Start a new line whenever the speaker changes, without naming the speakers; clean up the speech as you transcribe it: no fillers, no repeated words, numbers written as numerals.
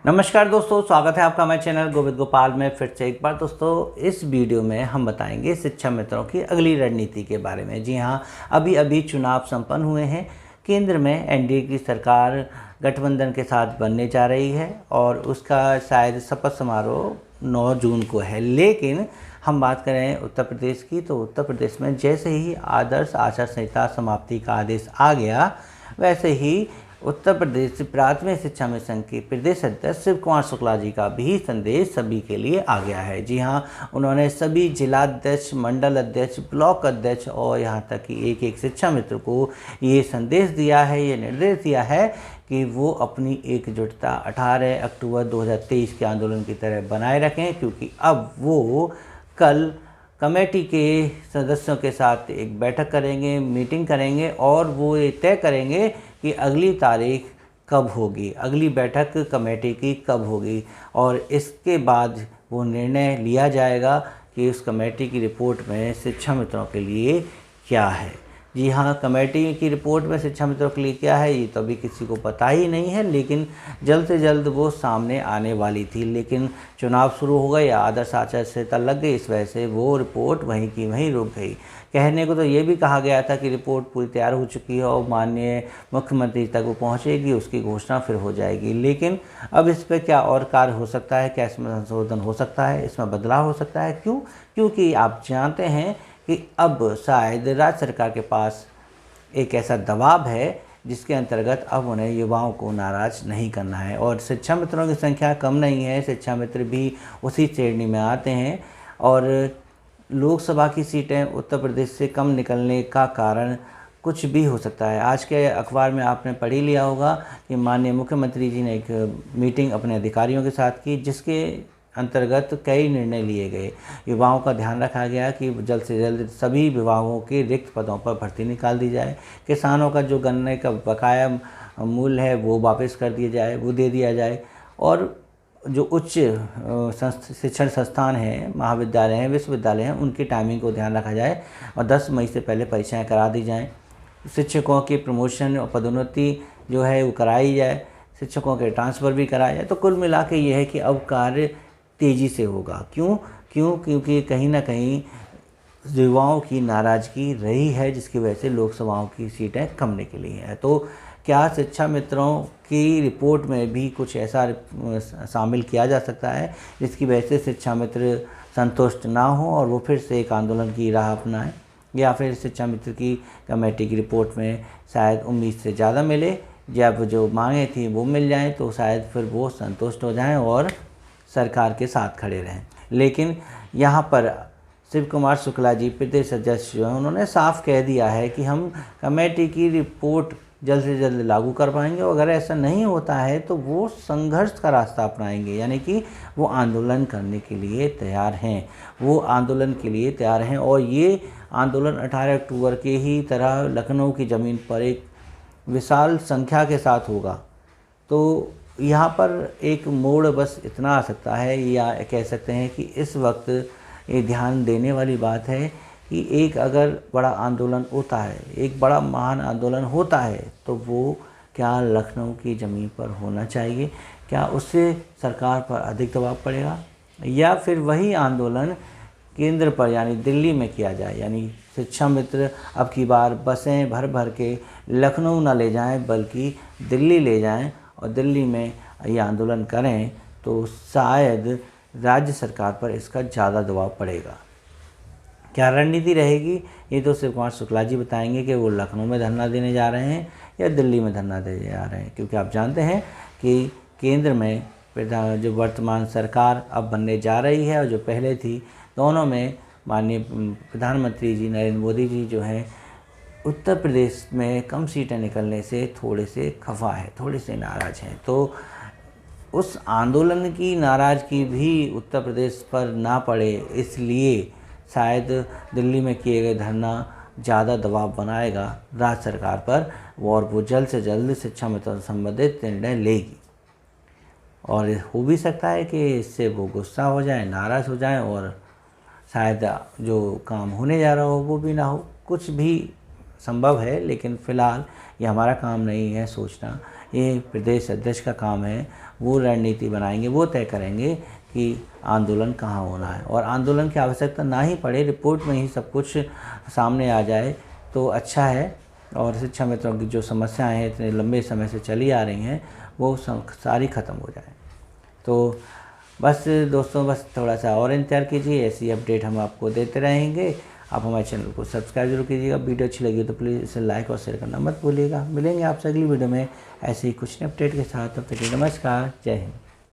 नमस्कार दोस्तों, स्वागत है आपका हमारे चैनल गोविंद गोपाल में। फिर से एक बार दोस्तों इस वीडियो में हम बताएंगे शिक्षा मित्रों की अगली रणनीति के बारे में। जी हाँ, अभी अभी चुनाव संपन्न हुए हैं। केंद्र में एनडीए की सरकार गठबंधन के साथ बनने जा रही है और उसका शायद शपथ समारोह 9 जून को है। लेकिन हम बात करें उत्तर प्रदेश की, तो उत्तर प्रदेश में जैसे ही आदर्श आचार संहिता समाप्ति का आदेश आ गया, वैसे ही उत्तर प्रदेश प्राथमिक शिक्षा मिशन के प्रदेश अध्यक्ष शिव कुमार शुक्ला जी का भी संदेश सभी के लिए आ गया है। जी हाँ, उन्होंने सभी जिलाध्यक्ष, मंडल अध्यक्ष, ब्लॉक अध्यक्ष और यहाँ तक कि एक एक शिक्षा मित्र को ये संदेश दिया है, ये निर्देश दिया है कि वो अपनी एकजुटता 18 अक्टूबर 2023 के आंदोलन की तरह बनाए रखें, क्योंकि अब वो कल कमेटी के सदस्यों के साथ एक बैठक करेंगे, मीटिंग करेंगे और वो ये तय करेंगे कि अगली तारीख कब होगी, अगली बैठक कमेटी की कब होगी और इसके बाद वो निर्णय लिया जाएगा कि उस कमेटी की रिपोर्ट में शिक्षा मित्रों के लिए क्या है। जी हाँ, कमेटी की रिपोर्ट में शिक्षा मित्रों के लिए क्या है ये तो अभी किसी को पता ही नहीं है, लेकिन जल्द से जल्द वो सामने आने वाली थी। लेकिन चुनाव शुरू हो गए, आदर्श आचार संहिता लग गई, इस वजह से वो रिपोर्ट वहीं की वहीं रुक गई। कहने को तो ये भी कहा गया था कि रिपोर्ट पूरी तैयार हो चुकी है और माननीय मुख्यमंत्री तक वो पहुँचेगी, उसकी घोषणा फिर हो जाएगी। लेकिन अब इस पर क्या और कार्य हो सकता है, क्या इसमें संशोधन हो सकता है, इसमें बदलाव हो सकता है? क्यों? क्योंकि आप जानते हैं कि अब शायद राज्य सरकार के पास एक ऐसा दबाव है जिसके अंतर्गत अब उन्हें युवाओं को नाराज़ नहीं करना है। और शिक्षा मित्रों की संख्या कम नहीं है, शिक्षा मित्र भी उसी श्रेणी में आते हैं और लोकसभा की सीटें उत्तर प्रदेश से कम निकलने का कारण कुछ भी हो सकता है। आज के अखबार में आपने पढ़ ही लिया होगा कि माननीय मुख्यमंत्री जी ने एक मीटिंग अपने अधिकारियों के साथ की, जिसके अंतर्गत कई निर्णय लिए गए। युवाओं का ध्यान रखा गया कि जल्द से जल्द सभी विभागों के रिक्त पदों पर भर्ती निकाल दी जाए, किसानों का जो गन्ने का बकाया मूल्य है वो वापस कर दिया जाए, वो दे दिया जाए और जो उच्च शिक्षण संस्थान हैं, महाविद्यालय हैं, विश्वविद्यालय हैं, उनकी टाइमिंग को ध्यान रखा जाए और 10 मई से पहले परीक्षाएं करा दी जाएं। शिक्षकों की प्रमोशन और पदोन्नति जो है वो कराई जाए, शिक्षकों के ट्रांसफ़र भी कराया जाए। तो कुल मिला के ये है कि अब कार्य तेज़ी से होगा। क्योंकि कहीं ना कहीं युवाओं की नाराज़गी रही है, जिसकी वजह से लोकसभाओं की सीटें कम निकली हैं। तो क्या शिक्षा मित्रों की रिपोर्ट में भी कुछ ऐसा शामिल किया जा सकता है जिसकी वजह से शिक्षा मित्र संतुष्ट ना हो और वो फिर से एक आंदोलन की राह अपनाएं, या फिर शिक्षा मित्र की कमेटी की रिपोर्ट में शायद उम्मीद से ज़्यादा मिले, जब जो मांगे थी वो मिल जाएं तो शायद फिर वो संतुष्ट हो जाएं और सरकार के साथ खड़े रहें। लेकिन यहाँ पर शिव कुमार शुक्ला जी प्रदेश अध्यक्ष जो हैं, उन्होंने साफ कह दिया है कि हम कमेटी की रिपोर्ट जल्द से जल्द लागू कर पाएंगे और अगर ऐसा नहीं होता है तो वो संघर्ष का रास्ता अपनाएंगे, यानी कि वो आंदोलन करने के लिए तैयार हैं, वो आंदोलन के लिए तैयार हैं। और ये आंदोलन 18 अक्टूबर के ही तरह लखनऊ की ज़मीन पर एक विशाल संख्या के साथ होगा। तो यहाँ पर एक मोड़ बस इतना आ सकता है, या कह सकते हैं कि इस वक्त ये ध्यान देने वाली बात है कि एक अगर बड़ा आंदोलन होता है, एक बड़ा महान आंदोलन होता है, तो वो क्या लखनऊ की ज़मीन पर होना चाहिए? क्या उससे सरकार पर अधिक दबाव पड़ेगा, या फिर वही आंदोलन केंद्र पर यानी दिल्ली में किया जाए? यानी शिक्षा मित्र अब की बार बसें भर भर के लखनऊ ना ले जाएं, बल्कि दिल्ली ले जाएं और दिल्ली में ये आंदोलन करें, तो शायद राज्य सरकार पर इसका ज़्यादा दबाव पड़ेगा। क्या रणनीति रहेगी ये तो शिव कुमार शुक्ला जी बताएंगे कि वो लखनऊ में धरना देने जा रहे हैं या दिल्ली में धरना देने जा रहे हैं, क्योंकि आप जानते हैं कि केंद्र में जो वर्तमान सरकार अब बनने जा रही है और जो पहले थी, दोनों में माननीय प्रधानमंत्री जी नरेंद्र मोदी जी जो हैं, उत्तर प्रदेश में कम सीटें निकलने से थोड़े से खफा है, थोड़े से नाराज़ हैं। तो उस आंदोलन की नाराज़गी भी उत्तर प्रदेश पर ना पड़े, इसलिए शायद दिल्ली में किए गए धरना ज़्यादा दबाव बनाएगा राज्य सरकार पर और वो जल्द से जल्द शिक्षा मित्रों से संबंधित निर्णय लेगी। और हो भी सकता है कि इससे वो गुस्सा हो जाए, नाराज़ हो जाएं और शायद जो काम होने जा रहा हो वो भी ना हो, कुछ भी संभव है, लेकिन फ़िलहाल ये हमारा काम नहीं है सोचना, ये प्रदेश अध्यक्ष का काम है। वो रणनीति बनाएंगे, वो तय करेंगे कि आंदोलन कहाँ होना है, और आंदोलन की आवश्यकता ना ही पड़े, रिपोर्ट में ही सब कुछ सामने आ जाए तो अच्छा है। और शिक्षा मित्रों की जो समस्याएं हैं इतने लंबे समय से चली आ रही हैं वो सारी ख़त्म हो जाए। तो बस दोस्तों, बस थोड़ा सा और इंतज़ार कीजिए, ऐसी अपडेट हम आपको देते रहेंगे। आप हमारे चैनल को सब्सक्राइब जरूर कीजिएगा। वीडियो अच्छी लगी तो प्लीज़ इसे लाइक और शेयर करना मत भूलिएगा। मिलेंगे आपसे अगली वीडियो में ऐसे ही कुछ नए अपडेट के साथ। तब तक के लिए नमस्कार, जय हिंद।